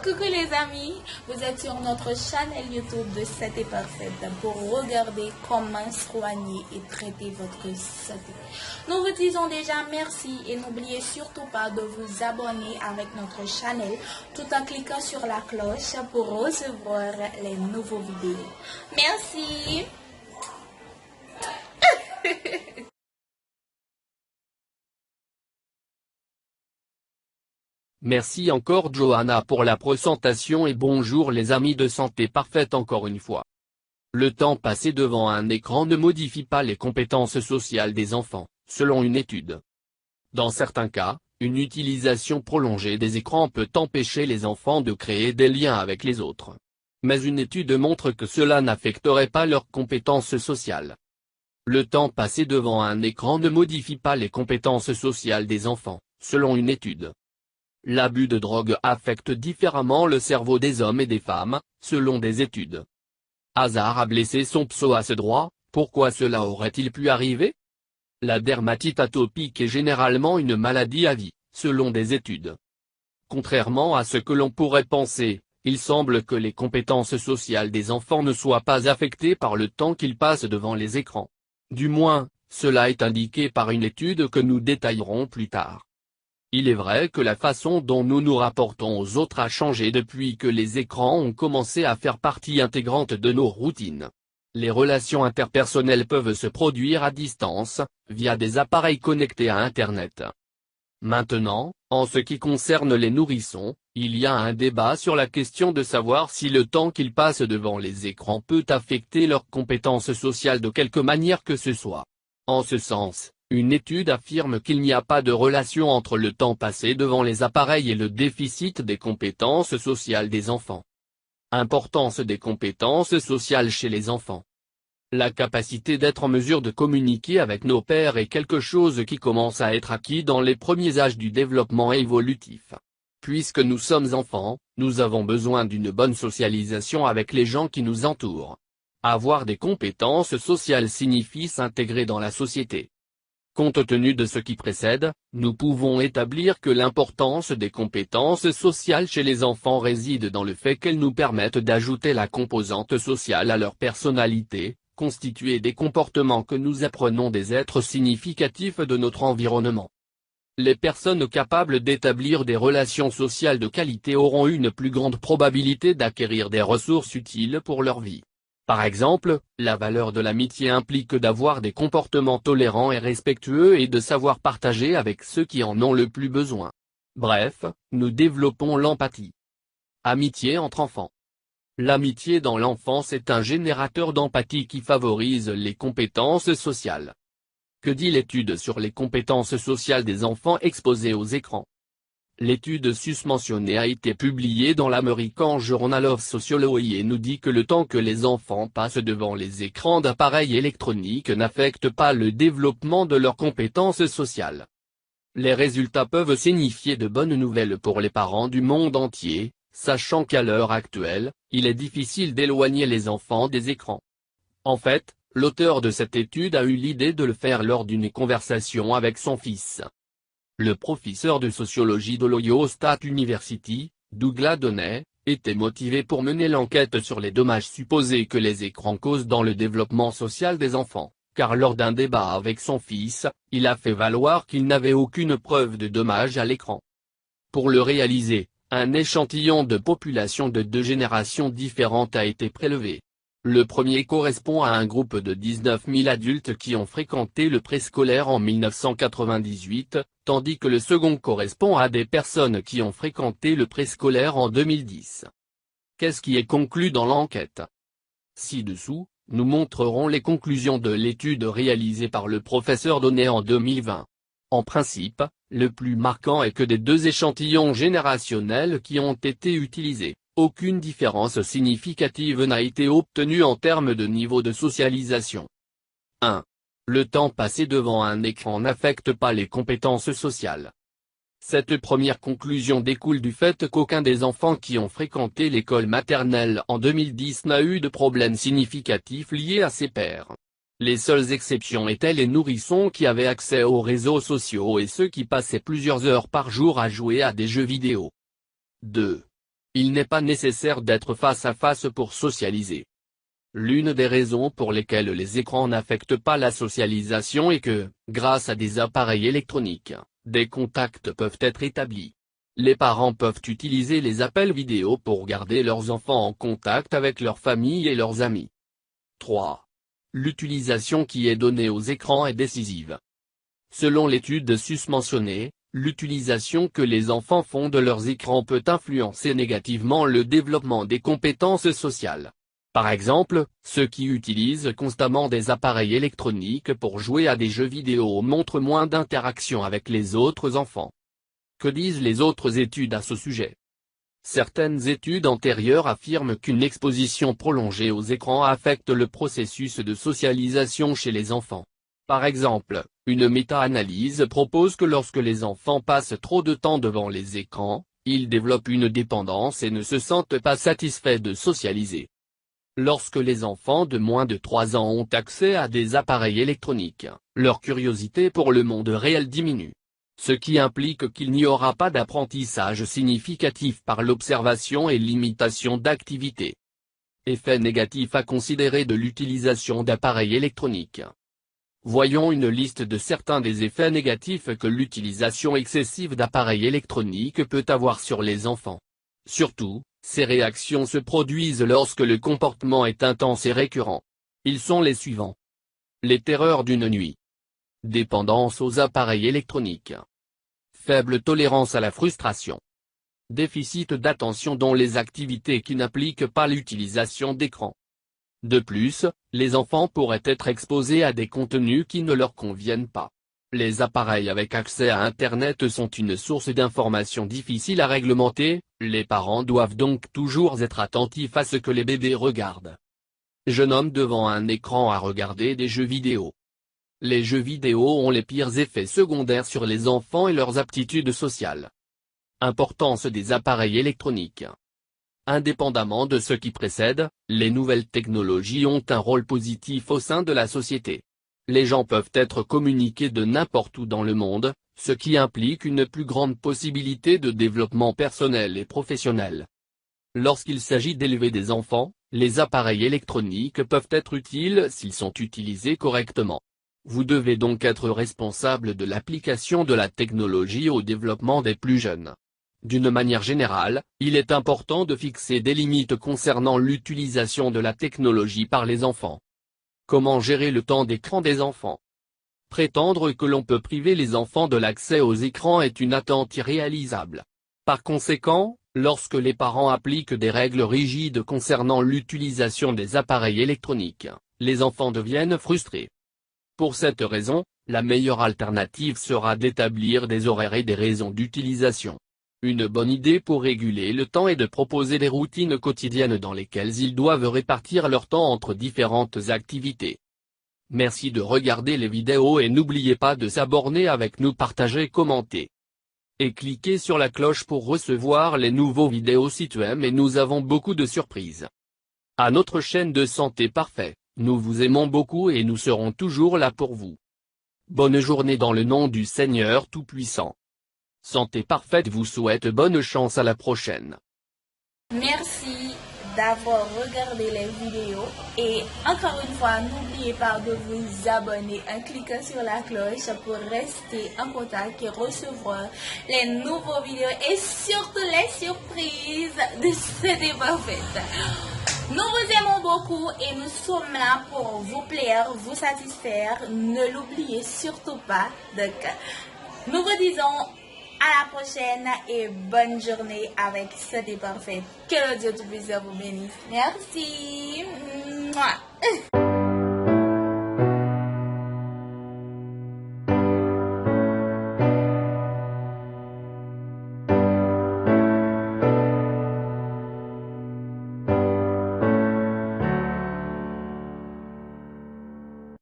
Coucou les amis, vous êtes sur notre chaîne YouTube de Santé Parfaite pour regarder comment soigner et traiter votre santé. Nous vous disons déjà merci et n'oubliez surtout pas de vous abonner avec notre chaîne tout en cliquant sur la cloche pour recevoir les nouveaux vidéos. Merci. Merci encore Johanna pour la présentation et bonjour les amis de Santé Parfaite encore une fois. Le temps passé devant un écran ne modifie pas les compétences sociales des enfants, selon une étude. Dans certains cas, une utilisation prolongée des écrans peut empêcher les enfants de créer des liens avec les autres. Mais une étude montre que cela n'affecterait pas leurs compétences sociales. Le temps passé devant un écran ne modifie pas les compétences sociales des enfants, selon une étude. L'abus de drogue affecte différemment le cerveau des hommes et des femmes, selon des études. Hasard a blessé son psoas droit, pourquoi cela aurait-il pu arriver? La dermatite atopique est généralement une maladie à vie, selon des études. Contrairement à ce que l'on pourrait penser, il semble que les compétences sociales des enfants ne soient pas affectées par le temps qu'ils passent devant les écrans. Du moins, cela est indiqué par une étude que nous détaillerons plus tard. Il est vrai que la façon dont nous nous rapportons aux autres a changé depuis que les écrans ont commencé à faire partie intégrante de nos routines. Les relations interpersonnelles peuvent se produire à distance, via des appareils connectés à Internet. Maintenant, en ce qui concerne les nourrissons, il y a un débat sur la question de savoir si le temps qu'ils passent devant les écrans peut affecter leurs compétences sociales de quelque manière que ce soit. En ce sens, une étude affirme qu'il n'y a pas de relation entre le temps passé devant les appareils et le déficit des compétences sociales des enfants. Importance des compétences sociales chez les enfants. La capacité d'être en mesure de communiquer avec nos pairs est quelque chose qui commence à être acquis dans les premiers âges du développement évolutif. Puisque nous sommes enfants, nous avons besoin d'une bonne socialisation avec les gens qui nous entourent. Avoir des compétences sociales signifie s'intégrer dans la société. Compte tenu de ce qui précède, nous pouvons établir que l'importance des compétences sociales chez les enfants réside dans le fait qu'elles nous permettent d'ajouter la composante sociale à leur personnalité, constituer des comportements que nous apprenons des êtres significatifs de notre environnement. Les personnes capables d'établir des relations sociales de qualité auront une plus grande probabilité d'acquérir des ressources utiles pour leur vie. Par exemple, la valeur de l'amitié implique d'avoir des comportements tolérants et respectueux et de savoir partager avec ceux qui en ont le plus besoin. Bref, nous développons l'empathie. Amitié entre enfants. L'amitié dans l'enfance est un générateur d'empathie qui favorise les compétences sociales. Que dit l'étude sur les compétences sociales des enfants exposés aux écrans? L'étude susmentionnée a été publiée dans l'American Journal of Sociology et nous dit que le temps que les enfants passent devant les écrans d'appareils électroniques n'affecte pas le développement de leurs compétences sociales. Les résultats peuvent signifier de bonnes nouvelles pour les parents du monde entier, sachant qu'à l'heure actuelle, il est difficile d'éloigner les enfants des écrans. En fait, l'auteur de cette étude a eu l'idée de le faire lors d'une conversation avec son fils. Le professeur de sociologie de l'Ohio State University, Douglas Donnay, était motivé pour mener l'enquête sur les dommages supposés que les écrans causent dans le développement social des enfants, car lors d'un débat avec son fils, il a fait valoir qu'il n'avait aucune preuve de dommages à l'écran. Pour le réaliser, un échantillon de population de 2 générations différentes a été prélevé. Le premier correspond à un groupe de 19 000 adultes qui ont fréquenté le préscolaire en 1998, tandis que le second correspond à des personnes qui ont fréquenté le préscolaire en 2010. Qu'est-ce qui est conclu dans l'enquête? Ci-dessous, nous montrerons les conclusions de l'étude réalisée par le professeur Donnay en 2020. En principe, le plus marquant est que des 2 échantillons générationnels qui ont été utilisés, aucune différence significative n'a été obtenue en termes de niveau de socialisation. 1. Le temps passé devant un écran n'affecte pas les compétences sociales. Cette première conclusion découle du fait qu'aucun des enfants qui ont fréquenté l'école maternelle en 2010 n'a eu de problème significatif lié à ses pairs. Les seules exceptions étaient les nourrissons qui avaient accès aux réseaux sociaux et ceux qui passaient plusieurs heures par jour à jouer à des jeux vidéo. 2. Il n'est pas nécessaire d'être face à face pour socialiser. L'une des raisons pour lesquelles les écrans n'affectent pas la socialisation est que, grâce à des appareils électroniques, des contacts peuvent être établis. Les parents peuvent utiliser les appels vidéo pour garder leurs enfants en contact avec leur famille et leurs amis. 3. L'utilisation qui est donnée aux écrans est décisive. Selon l'étude susmentionnée, l'utilisation que les enfants font de leurs écrans peut influencer négativement le développement des compétences sociales. Par exemple, ceux qui utilisent constamment des appareils électroniques pour jouer à des jeux vidéo montrent moins d'interaction avec les autres enfants. Que disent les autres études à ce sujet? Certaines études antérieures affirment qu'une exposition prolongée aux écrans affecte le processus de socialisation chez les enfants. Par exemple, une méta-analyse propose que lorsque les enfants passent trop de temps devant les écrans, ils développent une dépendance et ne se sentent pas satisfaits de socialiser. Lorsque les enfants de moins de 3 ans ont accès à des appareils électroniques, leur curiosité pour le monde réel diminue. Ce qui implique qu'il n'y aura pas d'apprentissage significatif par l'observation et l'imitation d'activités. Effet négatif à considérer de l'utilisation d'appareils électroniques. Voyons une liste de certains des effets négatifs que l'utilisation excessive d'appareils électroniques peut avoir sur les enfants. Surtout, ces réactions se produisent lorsque le comportement est intense et récurrent. Ils sont les suivants. Les terreurs d'une nuit. Dépendance aux appareils électroniques. Faible tolérance à la frustration. Déficit d'attention dans les activités qui n'impliquent pas l'utilisation d'écran. De plus, les enfants pourraient être exposés à des contenus qui ne leur conviennent pas. Les appareils avec accès à Internet sont une source d'informations difficile à réglementer, les parents doivent donc toujours être attentifs à ce que les bébés regardent. Jeune homme devant un écran à regarder des jeux vidéo. Les jeux vidéo ont les pires effets secondaires sur les enfants et leurs aptitudes sociales. Importance des appareils électroniques. Indépendamment de ce qui précède, les nouvelles technologies ont un rôle positif au sein de la société. Les gens peuvent être communiqués de n'importe où dans le monde, ce qui implique une plus grande possibilité de développement personnel et professionnel. Lorsqu'il s'agit d'élever des enfants, les appareils électroniques peuvent être utiles s'ils sont utilisés correctement. Vous devez donc être responsable de l'application de la technologie au développement des plus jeunes. D'une manière générale, il est important de fixer des limites concernant l'utilisation de la technologie par les enfants. Comment gérer le temps d'écran des enfants? Prétendre que l'on peut priver les enfants de l'accès aux écrans est une attente irréalisable. Par conséquent, lorsque les parents appliquent des règles rigides concernant l'utilisation des appareils électroniques, les enfants deviennent frustrés. Pour cette raison, la meilleure alternative sera d'établir des horaires et des raisons d'utilisation. Une bonne idée pour réguler le temps est de proposer des routines quotidiennes dans lesquelles ils doivent répartir leur temps entre différentes activités. Merci de regarder les vidéos et n'oubliez pas de s'abonner avec nous, partager, commenter. Et cliquez sur la cloche pour recevoir les nouveaux vidéos si tu aimes, et nous avons beaucoup de surprises. À notre chaîne de Santé Parfait, nous vous aimons beaucoup et nous serons toujours là pour vous. Bonne journée dans le nom du Seigneur Tout-Puissant. Santé Parfaite vous souhaite bonne chance, à la prochaine. Merci d'avoir regardé les vidéos et encore une fois, n'oubliez pas de vous abonner en cliquant sur la cloche pour rester en contact et recevoir les nouveaux vidéos et surtout les surprises de Santé Parfaite. Nous vous aimons beaucoup et nous sommes là pour vous plaire, vous satisfaire. Ne l'oubliez surtout pas. Donc, nous vous disons à la prochaine et bonne journée avec Santé Parfaite. Que le Dieu Tout-Puissant vous bénisse. Merci. Mouah.